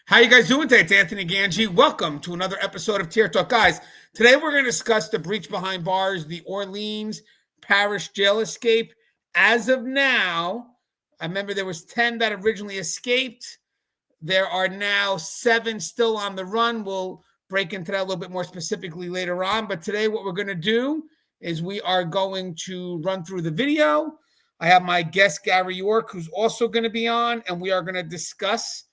How you guys doing today? It's Anthony Ganji. Welcome to another episode of Tier Talk. Guys, today we're going to discuss the breach behind bars, the Orleans Parish jail escape. As of now, I remember there was 10 that originally escaped. There are now 7 still on the run. We'll break into that a little bit more specifically later on. But today what we're going to do is we are going to run through the video. I have my guest, Gary York, who's also going to be on, and we are going to discuss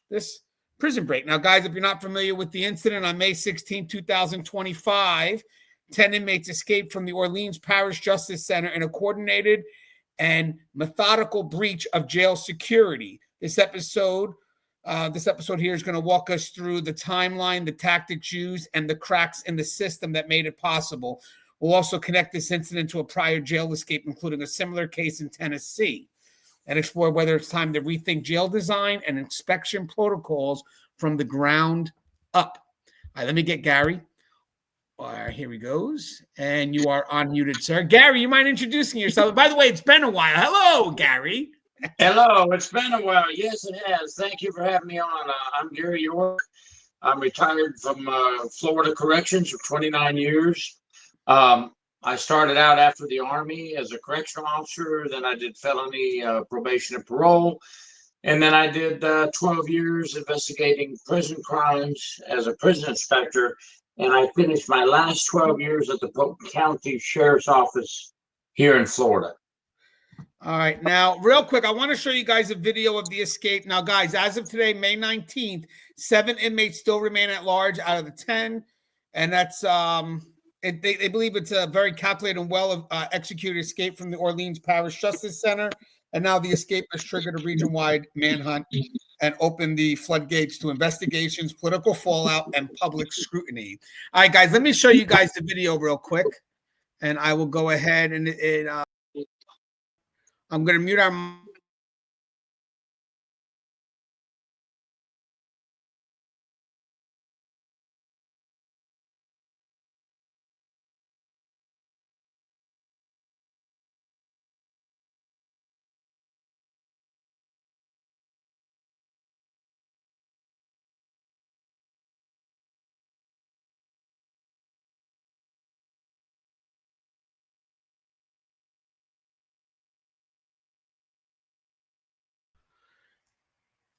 this prison break. Now, guys, if you're not familiar with the incident, on May 16, 2025, 10 inmates escaped from the Orleans Parish Justice Center in a coordinated and methodical breach of jail security. This episode here is going to walk us through the timeline, the tactics used, and the cracks in the system that made it possible. We'll also connect this incident to a prior jail escape, including a similar case in Tennessee, and explore whether it's time to rethink jail design and inspection protocols from the ground up. All right, let me get Gary. All right, here he goes. And you are unmuted, sir. Gary, you mind introducing yourself? By the way, it's been a while. Hello, Gary. Hello, it's been a while. Yes, it has. Thank you for having me on. I'm Gary York. I'm retired from Florida Corrections for 29 years. I started out after the Army as a correctional officer. Then I did felony probation and parole. And then I did 12 years investigating prison crimes as a prison inspector. And I finished my last 12 years at the Polk County Sheriff's Office here in Florida. All right. Now, real quick, I want to show you guys a video of the escape. Now, guys, as of today, May 19th, 7 inmates still remain at large out of the 10. And that's they believe it's a very calculated and well executed escape from the Orleans Parish Justice Center. And now the escape has triggered a region-wide manhunt and opened the floodgates to investigations, political fallout, and public scrutiny. All right, guys, let me show you guys the video real quick. And I will go ahead and I'm going to mute our...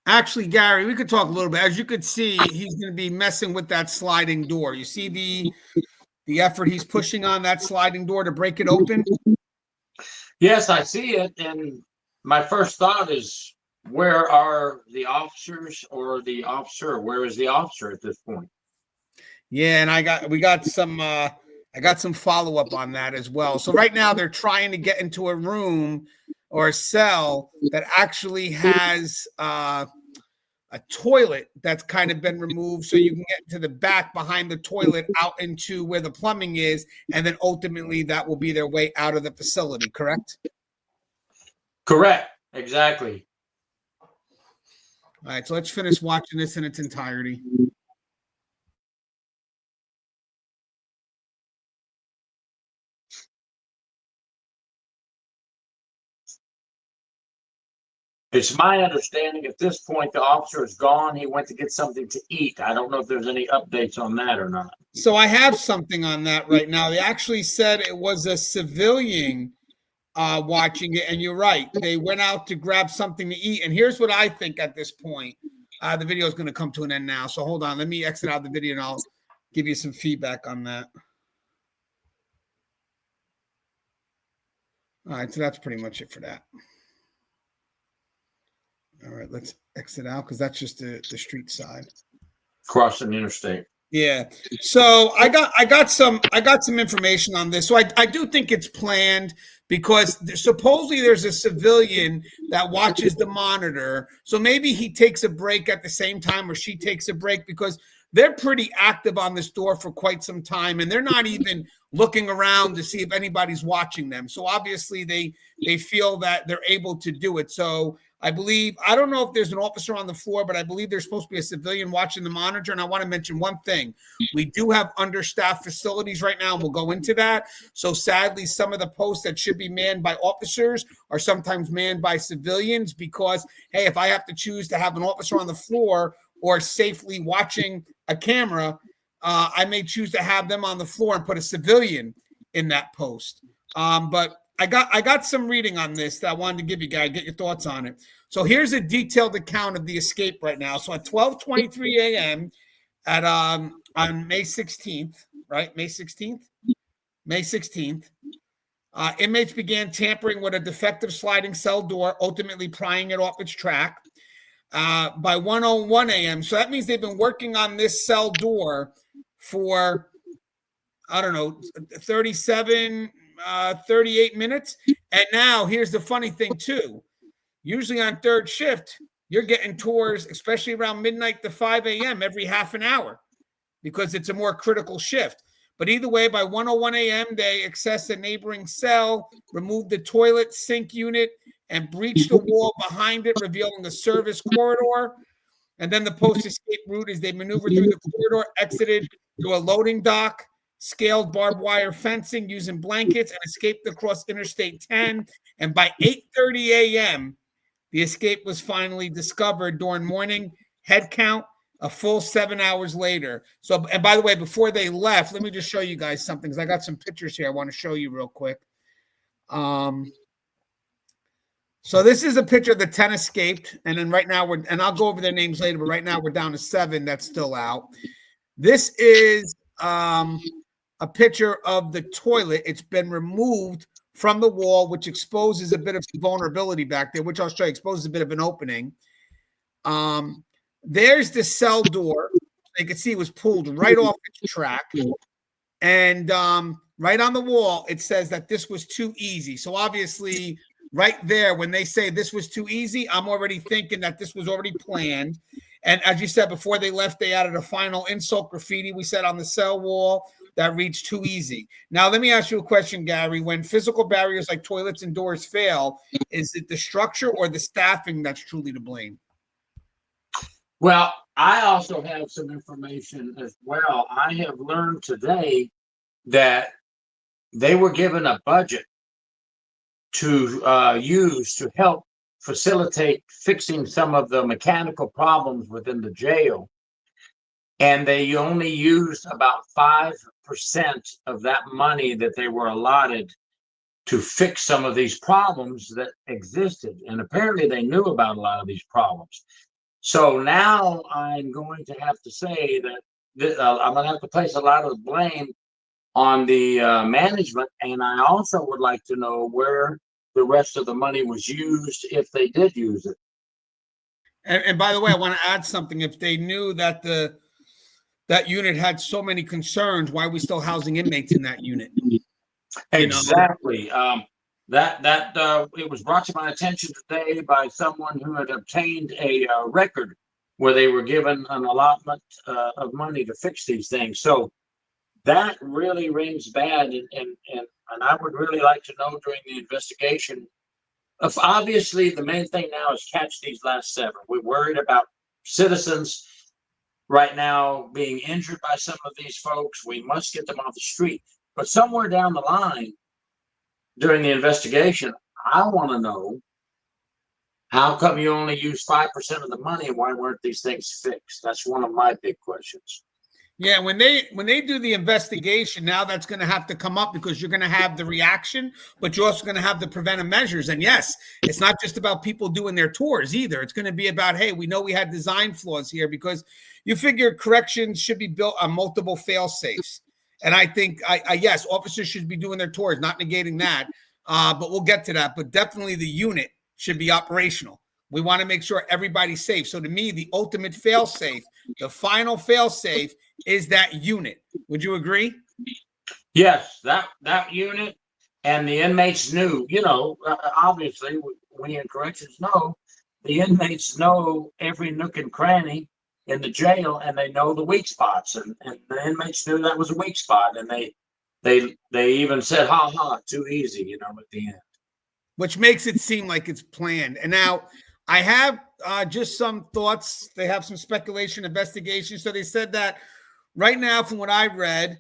Actually, Gary, we could talk a little bit. As you could see, he's going to be messing with that sliding door. You see the effort he's pushing on that sliding door to break it open? Yes, I see it. And my first thought is, where are the officers or the officer? Where is the officer at this point? Yeah, and I got some follow-up on that as well. So right now they're trying to get into a room or a cell that actually has a toilet that's kind of been removed, so you can get to the back behind the toilet out into where the plumbing is, and then ultimately that will be their way out of the facility, correct? Correct. Exactly. All right, so let's finish watching this in its entirety. It's my understanding at this point the officer is gone. He went to get something to eat. I don't know if there's any updates on that or not. So I have something on that right now. They actually said it was a civilian watching it, and you're right. They went out to grab something to eat. And here's what I think at this point. The video is going to come to an end now. So hold on. Let me exit out the video, and I'll give you some feedback on that. All right, so that's pretty much it for that. All right, let's exit out because that's just the street side. Crossing the interstate. Yeah. So I got some information on this. So I do think it's planned because supposedly there's a civilian that watches the monitor. So maybe he takes a break at the same time, or she takes a break, because they're pretty active on this door for quite some time, and they're not even looking around to see if anybody's watching them. So obviously they feel that they're able to do it. So I believe, I don't know if there's an officer on the floor, but I believe there's supposed to be a civilian watching the monitor. And I want to mention one thing. We do have understaffed facilities right now, and we'll go into that. So sadly, some of the posts that should be manned by officers are sometimes manned by civilians because, hey, if I have to choose to have an officer on the floor or safely watching a camera, I may choose to have them on the floor and put a civilian in that post. But I got some reading on this that I wanted to give you guys, get your thoughts on it. So here's a detailed account of the escape right now. So at 12:23 a.m. at on May 16th, right? May 16th? May 16th. Inmates began tampering with a defective sliding cell door, ultimately prying it off its track. By 1:01 a.m. So that means they've been working on this cell door for, I don't know, 37, 38 minutes. And now here's the funny thing too. Usually on third shift, you're getting tours, especially around midnight to 5 a.m. every half an hour because it's a more critical shift. But either way, by 1:01 a.m., they accessed a neighboring cell, removed the toilet sink unit, and breached the wall behind it, revealing a service corridor. And then the post-escape route is they maneuvered through the corridor, exited through a loading dock, scaled barbed wire fencing using blankets, and escaped across Interstate 10. And by 8:30 a.m., the escape was finally discovered during morning head count a full 7 hours later. So, and by the way, before they left, let me just show you guys something because I got some pictures here I want to show you real quick. So this is a picture of the 10 escaped, and then right now and I'll go over their names later, but right now we're down to 7 that's still out. This is a picture of the toilet. It's been removed from the wall, which exposes a bit of vulnerability back there, which I'll show you, exposes a bit of an opening. There's the cell door. You can see it was pulled right off its track. And right on the wall, it says that this was too easy. So obviously, right there, when they say this was too easy, I'm already thinking that this was already planned. And as you said, before they left, they added a final insult graffiti, we said, on the cell wall that reads too easy. Now, let me ask you a question, Gary. When physical barriers like toilets and doors fail, is it the structure or the staffing that's truly to blame? Well, I also have some information as well. I have learned today that they were given a budget to use to help facilitate fixing some of the mechanical problems within the jail. And they only used about 5% of that money that they were allotted to fix some of these problems that existed. And apparently they knew about a lot of these problems. So now I'm going to have to say that I'm going to have to place a lot of the blame on the management. And I also would like to know where the rest of the money was used, if they did use it. And by the way, I want to add something. If they knew that that unit had so many concerns, why are we still housing inmates in that unit? Exactly. It was brought to my attention today by someone who had obtained a record where they were given an allotment of money to fix these things. So that really rings bad, and I would really like to know during the investigation. If obviously the main thing now is catch these last 7. We're worried about citizens right now being injured by some of these folks. We must get them off the street. But somewhere down the line, during the investigation, I want to know, how come you only use 5% of the money, and why weren't these things fixed? That's one of my big questions. Yeah, when they do the investigation, now that's going to have to come up because you're going to have the reaction, but you're also going to have the preventive measures. And yes, it's not just about people doing their tours either. It's going to be about, hey, we know we had design flaws here, because you figure corrections should be built on multiple fail safes. And I think, yes, officers should be doing their tours, not negating that, but we'll get to that. But definitely the unit should be operational. We want to make sure everybody's safe. So to me, the ultimate fail safe, the final fail safe, is that unit. Would you agree? Yes, that unit, and the inmates knew, obviously we in corrections know, the inmates know every nook and cranny in the jail, and they know the weak spots, and the inmates knew that was a weak spot, and they even said, ha, too easy, at the end. Which makes it seem like it's planned. And now I have just some thoughts. They have some speculation, investigation. So they said that right now, from what I read,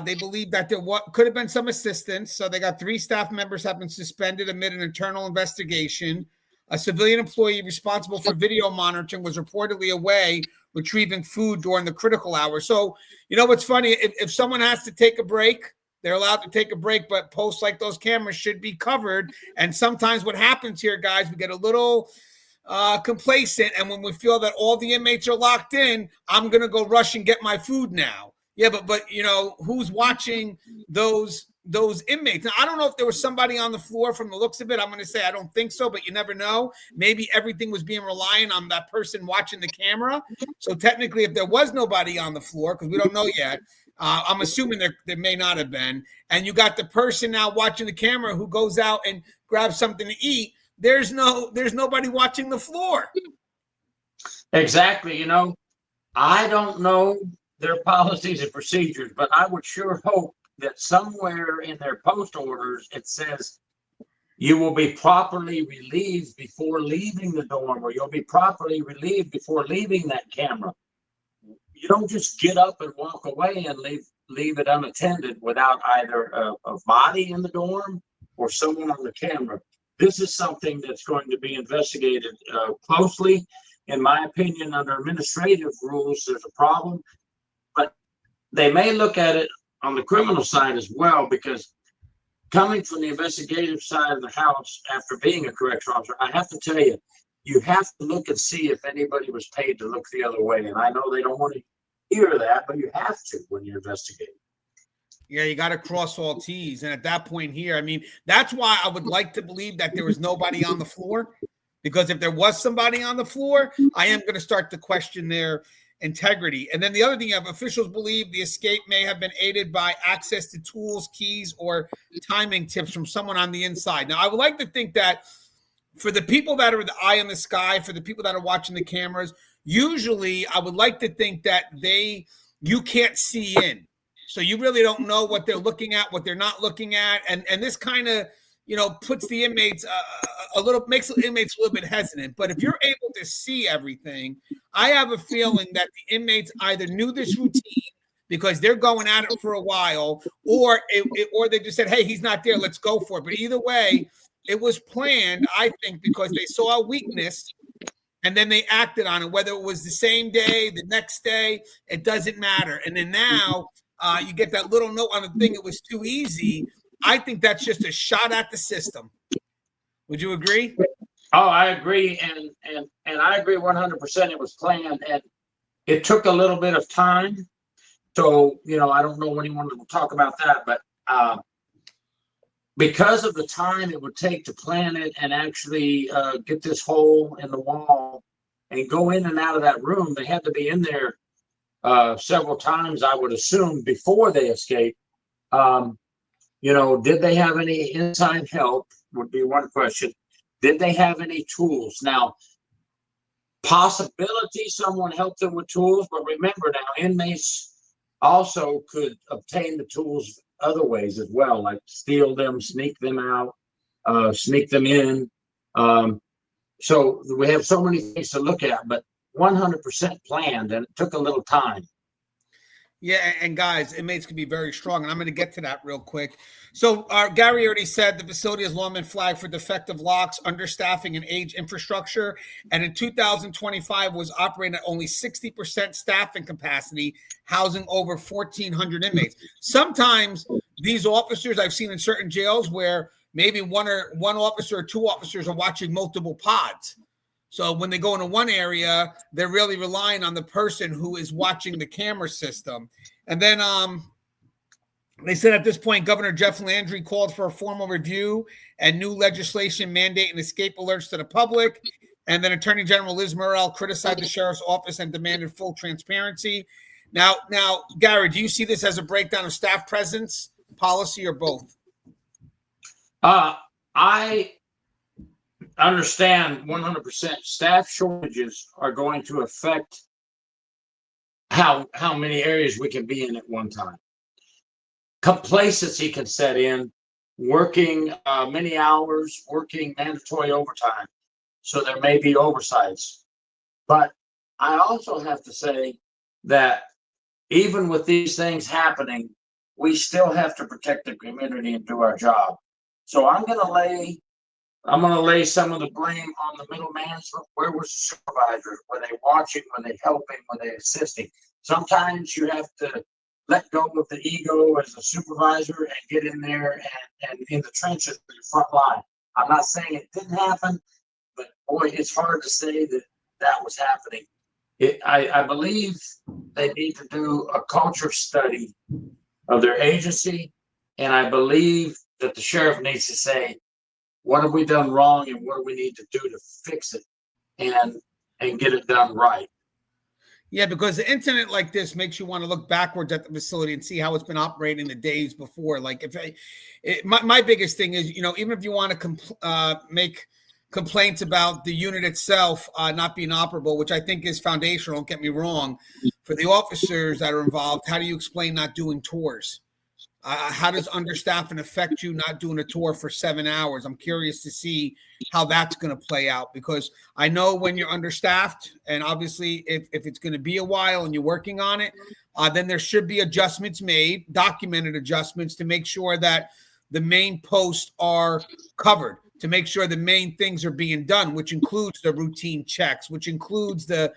they believe that there could have been some assistance. So they got 3 staff members have been suspended amid an internal investigation. A civilian employee responsible for video monitoring was reportedly away retrieving food during the critical hours. So, you know what's funny? If someone has to take a break, they're allowed to take a break, but posts like those cameras should be covered. And sometimes what happens here, guys, we get a little complacent, and when we feel that all the inmates are locked in, I'm gonna go rush and get my food now. Yeah, but you know, who's watching those inmates? Now, I don't know if there was somebody on the floor from the looks of it. I'm going to say I don't think so, but you never know. Maybe everything was being reliant on that person watching the camera. So technically, if there was nobody on the floor, because we don't know yet, I'm assuming there may not have been, and you got the person now watching the camera who goes out and grabs something to eat. There's nobody watching the floor. Exactly. You know, I don't know their policies and procedures, but I would sure hope that somewhere in their post orders it says you will be properly relieved before leaving the dorm, or you'll be properly relieved before leaving that camera. You don't just get up and walk away and leave it unattended without either a body in the dorm or someone on the camera. This is something that's going to be investigated closely. In my opinion, under administrative rules, there's a problem, but they may look at it on the criminal side as well, because coming from the investigative side of the house after being a correctional officer, I have to tell you, you have to look and see if anybody was paid to look the other way. And I know they don't want to hear that, but you have to when you're investigating. Yeah, you got to cross all T's. And at that point here, I mean, that's why I would like to believe that there was nobody on the floor, because if there was somebody on the floor, I am going to start to question their integrity. And then the other thing, you have officials believe the escape may have been aided by access to tools, keys, or timing tips from someone on the inside. Now, I would like to think that for the people that are the eye in the sky, for the people that are watching the cameras, usually I would like to think that you can't see in. So you really don't know what they're looking at, what they're not looking at. And this kind of, you know, puts the inmates makes the inmates a little bit hesitant. But if you're able to see everything, I have a feeling that the inmates either knew this routine because they're going at it for a while, or they just said, hey, he's not there, let's go for it. But either way, it was planned, I think, because they saw a weakness and then they acted on it, whether it was the same day, the next day, it doesn't matter. And then now you get that little note on the thing, it was too easy. I think that's just a shot at the system. Would you agree? Oh, I agree. And I agree 100%. It was planned, and it took a little bit of time. So, you know, I don't know when you wanted to talk about that, but because of the time it would take to plan it and actually get this hole in the wall and go in and out of that room, they had to be in there several times, I would assume, before they escaped. You know, did they have any inside help would be one question. Did they have any tools? Now, possibility someone helped them with tools, but remember now, inmates also could obtain the tools other ways as well, like steal them, sneak them out, sneak them in. So we have so many things to look at, but 100% planned, and it took a little time. Yeah, and guys, inmates can be very strong, and I'm going to get to that real quick. So Gary already said the facility has long been flagged for defective locks, understaffing, and aged infrastructure, and in 2025 was operating at only 60% staffing capacity, housing over 1,400 inmates. Sometimes these officers I've seen in certain jails where maybe one officer or two officers are watching multiple pods. So when they go into one area, they're really relying on the person who is watching the camera system. And then they said at this point, Governor Jeff Landry called for a formal review and new legislation mandating escape alerts to the public. And then Attorney General Liz Murrell criticized the sheriff's office and demanded full transparency. Now, Gary, do you see this as a breakdown of staff presence, policy, or both? I understand 100% staff shortages are going to affect how many areas we can be in at one time. Complacency can set in, working many hours, working mandatory overtime. So there may be oversights. But I also have to say that even with these things happening, we still have to protect the community and do our job. So I'm going to lay I'm going to lay some of the blame on the middle management. Where was the supervisor? Were they watching? Were they helping? Were they assisting? Sometimes you have to let go of the ego as a supervisor and get in there and in the trenches, the front line. I'm not saying it didn't happen, but boy, it's hard to say that that was happening. I believe they need to do a culture study of their agency, and I believe that the sheriff needs to say, what have we done wrong and what do we need to do to fix it and get it done right? Yeah, because an incident like this makes you want to look backwards at the facility and see how it's been operating the days before. Like, my biggest thing is, even if you want to make complaints about the unit itself not being operable, which I think is foundational, don't get me wrong, for the officers that are involved, how do you explain not doing tours? How does understaffing affect you not doing a tour for 7 hours? I'm curious to see how that's going to play out, because I know when you're understaffed, and obviously if it's going to be a while and you're working on it, then there should be adjustments made, documented adjustments, to make sure that the main posts are covered, to make sure the main things are being done, which includes the routine checks, which includes the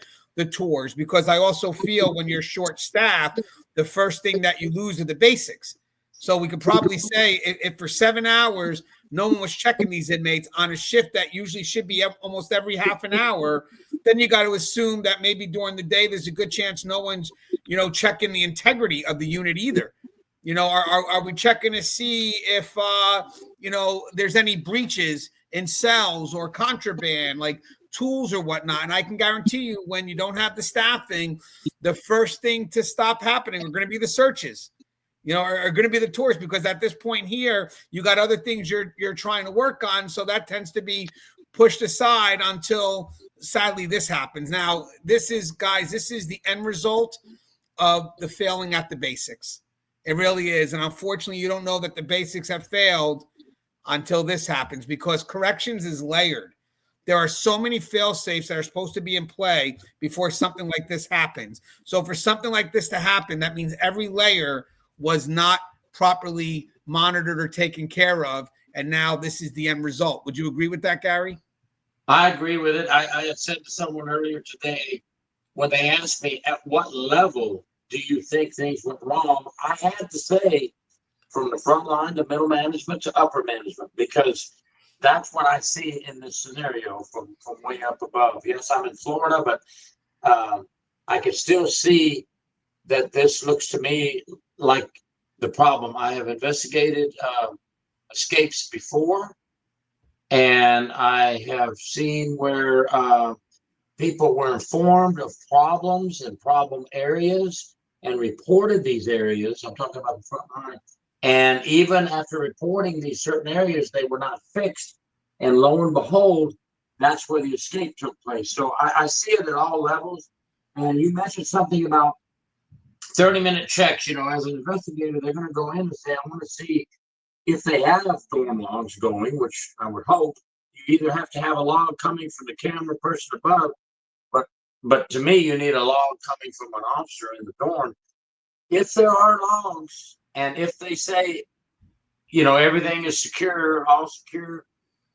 tours, because I also feel when you're short-staffed, the first thing that you lose are the basics. So we could probably say if for 7 hours, no one was checking these inmates on a shift that usually should be almost every half an hour, then you got to assume that maybe during the day, there's a good chance no one's, checking the integrity of the unit either. Are we checking to see if, there's any breaches in cells or contraband, like tools or whatnot? And I can guarantee you, when you don't have the staffing, the first thing to stop happening are going to be the searches. Are going to be the tours, because at this point here, you got other things you're trying to work on. So that tends to be pushed aside until, sadly, this happens. Now, this is the end result of the failing at the basics. It really is. And unfortunately, you don't know that the basics have failed until this happens, because corrections is layered. There are so many fail safes that are supposed to be in play before something like this happens. So for something like this to happen, that means every layer was not properly monitored or taken care of, and now this is the end result. Would you agree with that, Gary? I agree with it. I had said to someone earlier today, when they asked me, at what level do you think things went wrong, I had to say from the front line to middle management to upper management, because that's what I see in this scenario from way up above. Yes, I'm in Florida, but I can still see that this looks to me like the problem. I have investigated escapes before, and I have seen where people were informed of problems and problem areas and reported these areas. I'm talking about the front line. And even after reporting these certain areas, they were not fixed. And lo and behold, that's where the escape took place. So I see it at all levels. And you mentioned something about 30-minute checks. As an investigator, they're going to go in and say, I want to see if they have dorm logs going, which I would hope. You either have to have a log coming from the camera person above, but to me, you need a log coming from an officer in the dorm. If there are logs, and if they say, everything is secure, all secure,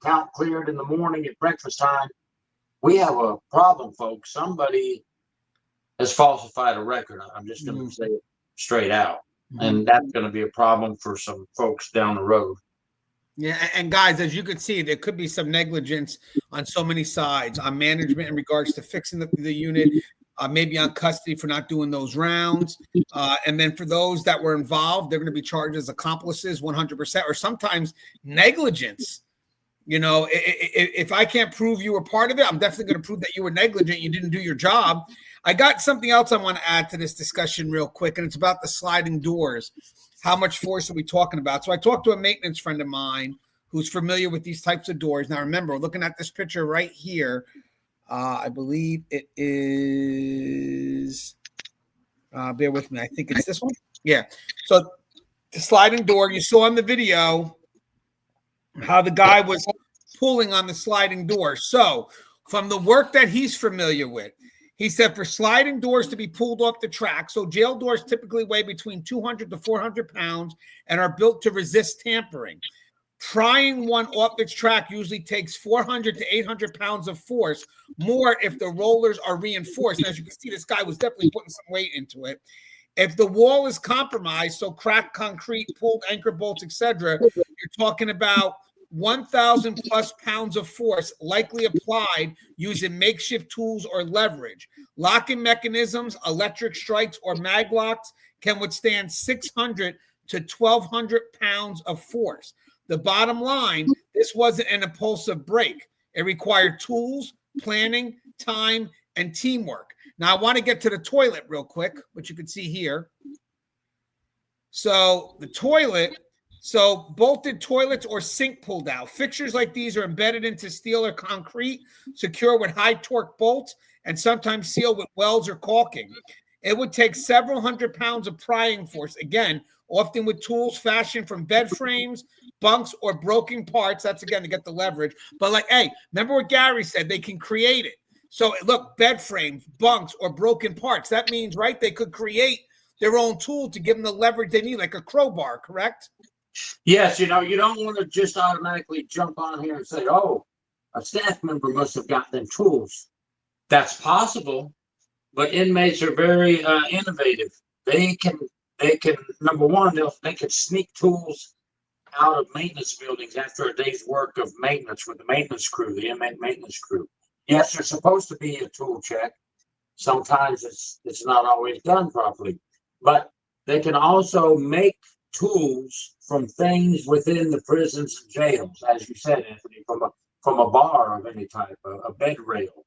count cleared in the morning at breakfast time, we have a problem, folks. Somebody has falsified a record. I'm just going to say it straight out. And that's going to be a problem for some folks down the road. Yeah, and guys, as you can see, there could be some negligence on so many sides, on management in regards to fixing the unit, maybe on custody for not doing those rounds. And then for those that were involved, they're going to be charged as accomplices 100%, or sometimes negligence. If I can't prove you were part of it, I'm definitely going to prove that you were negligent. You didn't do your job. I got something else I want to add to this discussion real quick, and it's about the sliding doors. How much force are we talking about? So I talked to a maintenance friend of mine who's familiar with these types of doors. Now, remember, looking at this picture right here, I believe it is, bear with me, I think it's this one. Yeah. So the sliding door, you saw in the video how the guy was pulling on the sliding door. So from the work that he's familiar with, he said for sliding doors to be pulled off the track, so jail doors typically weigh between 200 to 400 pounds and are built to resist tampering. Prying one off its track usually takes 400 to 800 pounds of force, more if the rollers are reinforced. And as you can see, this guy was definitely putting some weight into it. If the wall is compromised, so cracked concrete, pulled anchor bolts, etc., you're talking about 1,000 plus pounds of force likely applied using makeshift tools or leverage. Locking mechanisms, electric strikes, or mag locks can withstand 600 to 1,200 pounds of force. The bottom line, this wasn't an impulsive break. It required tools, planning, time, and teamwork. Now, I want to get to the toilet real quick, which you can see here. So the toilet, so bolted toilets or sink pulled out. Fixtures like these are embedded into steel or concrete, secure with high torque bolts, and sometimes sealed with welds or caulking. It would take several hundred pounds of prying force, again, often with tools fashioned from bed frames, bunks, or broken parts. That's, again, to get the leverage. But like, hey, remember what Gary said? They can create it. So look, bed frames, bunks, or broken parts. That means, right, they could create their own tool to give them the leverage they need, like a crowbar, correct? Yes, you don't want to just automatically jump on here and say, oh, a staff member must have got them tools. That's possible, but inmates are very innovative. They can, number one, they can sneak tools out of maintenance buildings after a day's work of maintenance with the maintenance crew, the inmate maintenance crew. Yes, there's supposed to be a tool check. Sometimes it's not always done properly, but they can also make tools from things within the prisons and jails, as you said, Anthony, from a bar of any type, a bed rail.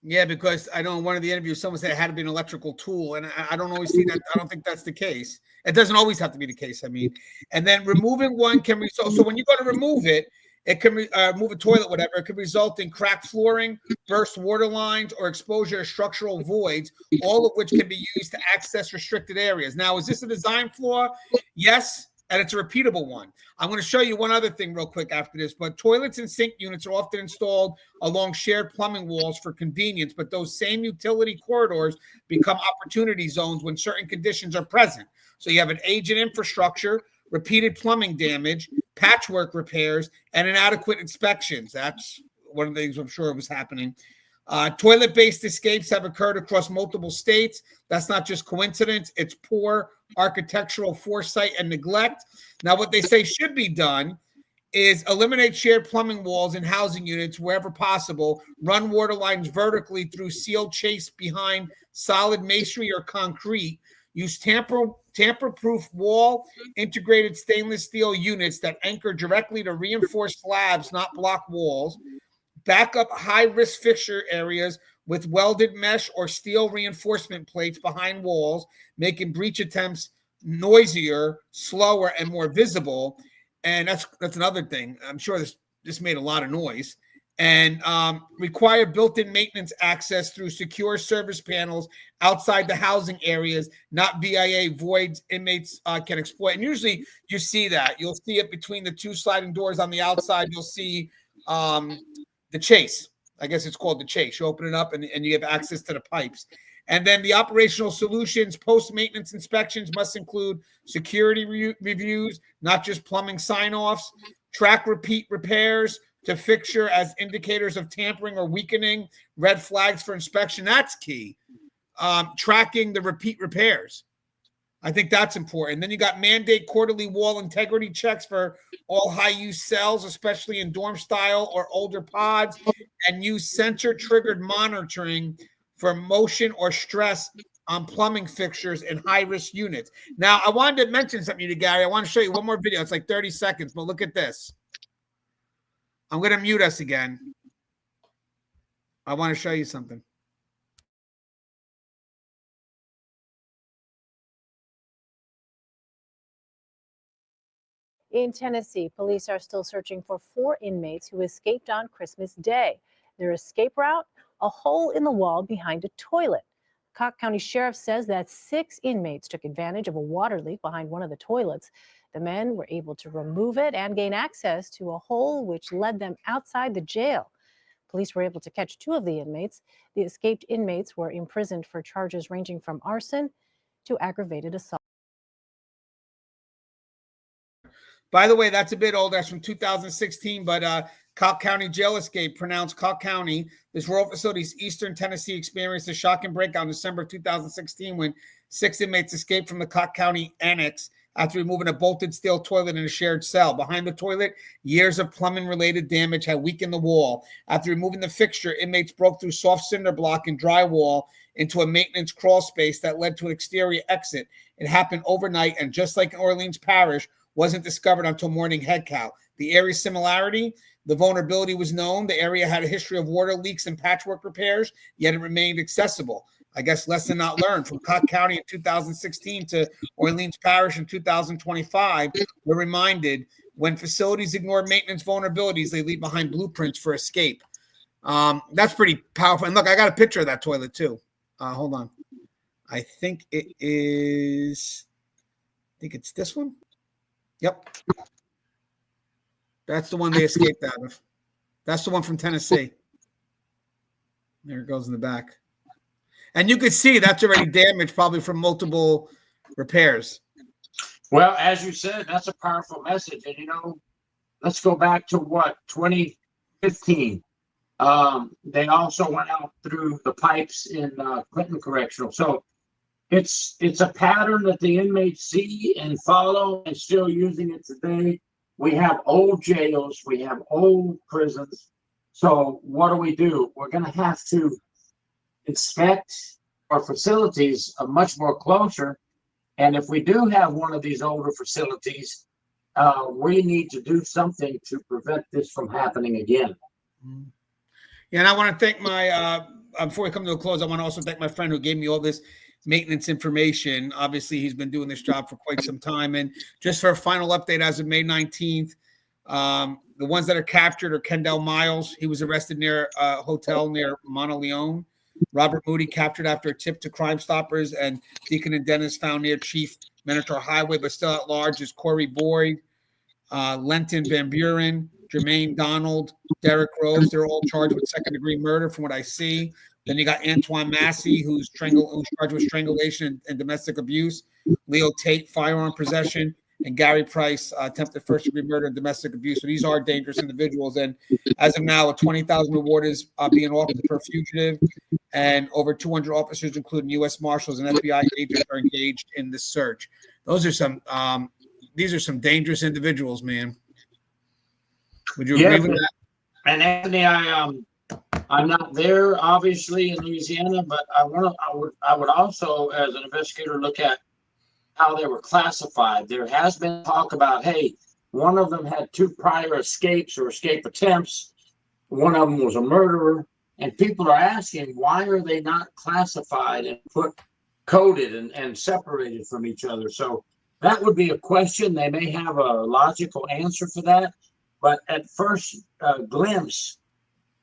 Yeah, because I know in one of the interviews, someone said it had to be an electrical tool, and I don't always see that. I don't think that's the case. It doesn't always have to be the case, I mean. And then removing one can result. So when you go to remove it, it can move a toilet, whatever. It could result in cracked flooring, burst water lines, or exposure to structural voids, all of which can be used to access restricted areas. Now, is this a design flaw? Yes, and it's a repeatable one. I'm going to show you one other thing real quick after this, but toilets and sink units are often installed along shared plumbing walls for convenience, but those same utility corridors become opportunity zones when certain conditions are present. So you have an aging infrastructure, repeated plumbing damage, patchwork repairs, and inadequate inspections. That's one of the things I'm sure was happening. Toilet-based escapes have occurred across multiple states. That's not just coincidence. It's poor architectural foresight and neglect. Now, what they say should be done is eliminate shared plumbing walls in housing units wherever possible, run water lines vertically through sealed chase behind solid masonry or concrete, use tamper-proof wall integrated stainless steel units that anchor directly to reinforced slabs, not block walls, back up high-risk fixture areas with welded mesh or steel reinforcement plates behind walls, making breach attempts noisier, slower, and more visible. And that's another thing. I'm sure this made a lot of noise. And require built-in maintenance access through secure service panels outside the housing areas, not VIA voids inmates can exploit. And usually you see that. You'll see it between the two sliding doors on the outside. You'll see the chase. I guess it's called the chase. You open it up and you have access to the pipes. And then the operational solutions, post-maintenance inspections must include security reviews, not just plumbing sign-offs, track repeat repairs to fixture as indicators of tampering or weakening, red flags for inspection. That's key. Tracking the repeat repairs. I think that's important. Then you got mandate quarterly wall integrity checks for all high-use cells, especially in dorm style or older pods, and use sensor-triggered monitoring for motion or stress on plumbing fixtures in high-risk units. Now, I wanted to mention something to you, Gary. I want to show you one more video. It's like 30 seconds, but look at this. I'm going to mute us again. I want to show you something. In Tennessee, police are still searching for 4 inmates who escaped on Christmas Day. Their escape route? A hole in the wall behind a toilet. Cook County Sheriff says that 6 inmates took advantage of a water leak behind one of the toilets. The men were able to remove it and gain access to a hole which led them outside the jail. Police were able to catch 2 of the inmates. The escaped inmates were imprisoned for charges ranging from arson to aggravated assault. By the way, that's a bit old. That's from 2016, but Cobb County jail escape, pronounced Cobb County. This rural facility's Eastern Tennessee experienced a shocking breakout in December of 2016 when 6 inmates escaped from the Cobb County annex after removing a bolted steel toilet in a shared cell. Behind the toilet, years of plumbing-related damage had weakened the wall. After removing the fixture, inmates broke through soft cinder block and drywall into a maintenance crawl space that led to an exterior exit. It happened overnight, and just like in Orleans Parish, wasn't discovered until morning head count. The area's similarity, the vulnerability was known. The area had a history of water leaks and patchwork repairs, yet it remained accessible. I guess lesson not learned. From Cobb County in 2016 to Orleans Parish in 2025, we're reminded when facilities ignore maintenance vulnerabilities, they leave behind blueprints for escape. That's pretty powerful. And look, I got a picture of that toilet too. Hold on. I think it is, I think it's this one. Yep. That's the one they escaped out of. That's the one from Tennessee. There it goes in the back. And you could see that's already damaged probably from multiple repairs. Well, as you said, that's a powerful message. And, you know, let's go back to what, 2015. They also went out through the pipes in Clinton Correctional. So it's a pattern that the inmates see and follow and still using it today. We have old jails. We have old prisons. So what do? We're going to have to inspect our facilities much more closer. And if we do have one of these older facilities, we need to do something to prevent this from happening again. Yeah, and I want to thank my, before we come to a close, I want to also thank my friend who gave me all this maintenance information. Obviously, he's been doing this job for quite some time. And just for a final update, as of May 19th, the ones that are captured are Kendall Miles. He was arrested near a hotel near Monteleone. Robert Moody captured after a tip to Crime Stoppers, and Deacon and Dennis found near Chief Minotaur Highway, but still at large is Corey Boyd, Lenton Van Buren, Jermaine Donald, Derek Rose. They're all charged with second-degree murder from what I see. Then you got Antoine Massey, who's charged with strangulation and domestic abuse. Leo Tate, firearm possession. And Gary Price, attempted first-degree murder and domestic abuse. So these are dangerous individuals. And as of now, a $20,000 reward is being offered per fugitive. And over 200 officers, including U.S. Marshals and FBI agents, are engaged in this search. Those are some these are some dangerous individuals, man. Would you agree with that? And Anthony, I'm not there, obviously, in Louisiana, but I would also, as an investigator, look at how they were classified. There has been talk about, hey, one of them had 2 prior escapes or escape attempts. One of them was a murderer. And people are asking, why are they not classified and coded and separated from each other? So that would be a question. They may have a logical answer for that. But at first glimpse,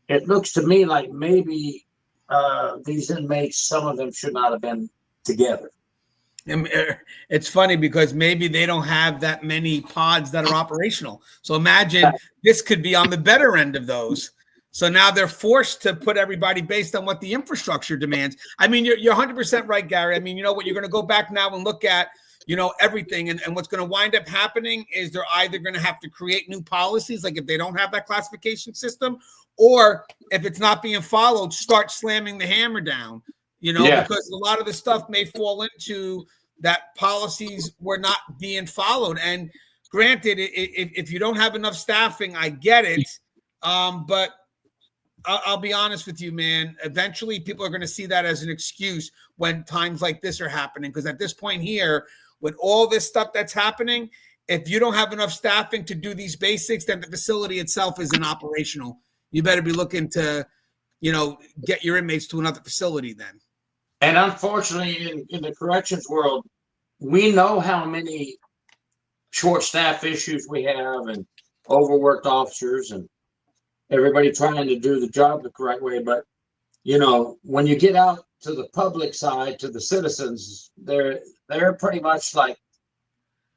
it looks to me like maybe these inmates, some of them should not have been together. It's funny because maybe they don't have that many pods that are operational. So imagine this could be on the better end of those. So now they're forced to put everybody based on what the infrastructure demands. I mean, you're 100% right, Gary. I mean, you know what, you're going to go back now and look at, you know, everything. And what's going to wind up happening is they're either going to have to create new policies, like if they don't have that classification system, or if it's not being followed, start slamming the hammer down, you know, because a lot of the stuff may fall into that policies were not being followed. And granted, if you don't have enough staffing, I get it. But I'll be honest with you, man. Eventually, people are going to see that as an excuse when times like this are happening. Because at this point here, with all this stuff that's happening, if you don't have enough staffing to do these basics, then the facility itself isn't operational. You better be looking to, you know, get your inmates to another facility then. And unfortunately, in the corrections world, we know how many short staff issues we have and overworked officers and everybody trying to do the job the correct way. But, you know, when you get out to the public side, to the citizens, they're pretty much like,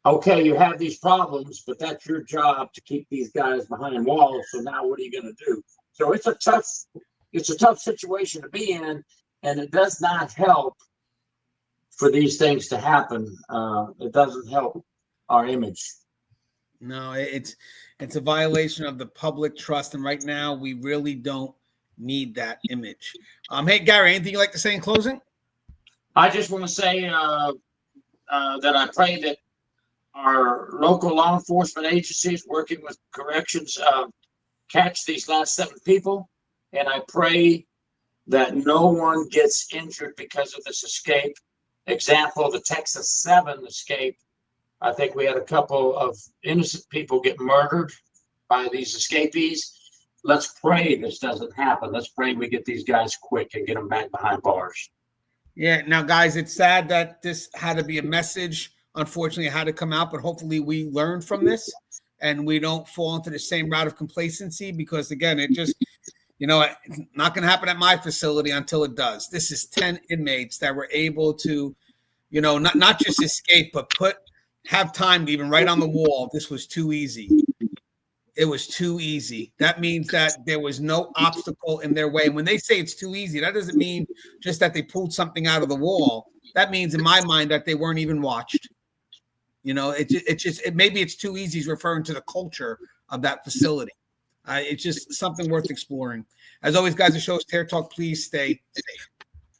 okay, you have these problems, but that's your job to keep these guys behind walls. So now what are you going to do? So it's a tough situation to be in. And it does not help for these things to happen. It doesn't help our image. No, it's a violation of the public trust, and right now we really don't need that image. Hey Gary, anything you'd like to say in closing? I just want to say that I pray that our local law enforcement agencies working with corrections catch these last 7 people, and I pray that no one gets injured because of this escape. Example, the Texas 7 escape. I think we had a couple of innocent people get murdered by these escapees. Let's pray this doesn't happen. Let's pray we get these guys quick and get them back behind bars. Yeah. Now, guys, it's sad that this had to be a message. Unfortunately, it had to come out, but hopefully we learn from this and we don't fall into the same route of complacency, because again, it just, it's not going to happen at my facility until it does. This is 10 inmates that were able to, not just escape, but have time to even write on the wall. This was too easy. It was too easy. That means that there was no obstacle in their way. And when they say it's too easy, that doesn't mean just that they pulled something out of the wall. That means in my mind that they weren't even watched. Maybe it's too easy is referring to the culture of that facility. It's just something worth exploring. As always, guys, the show is Tear Talk. Please stay safe.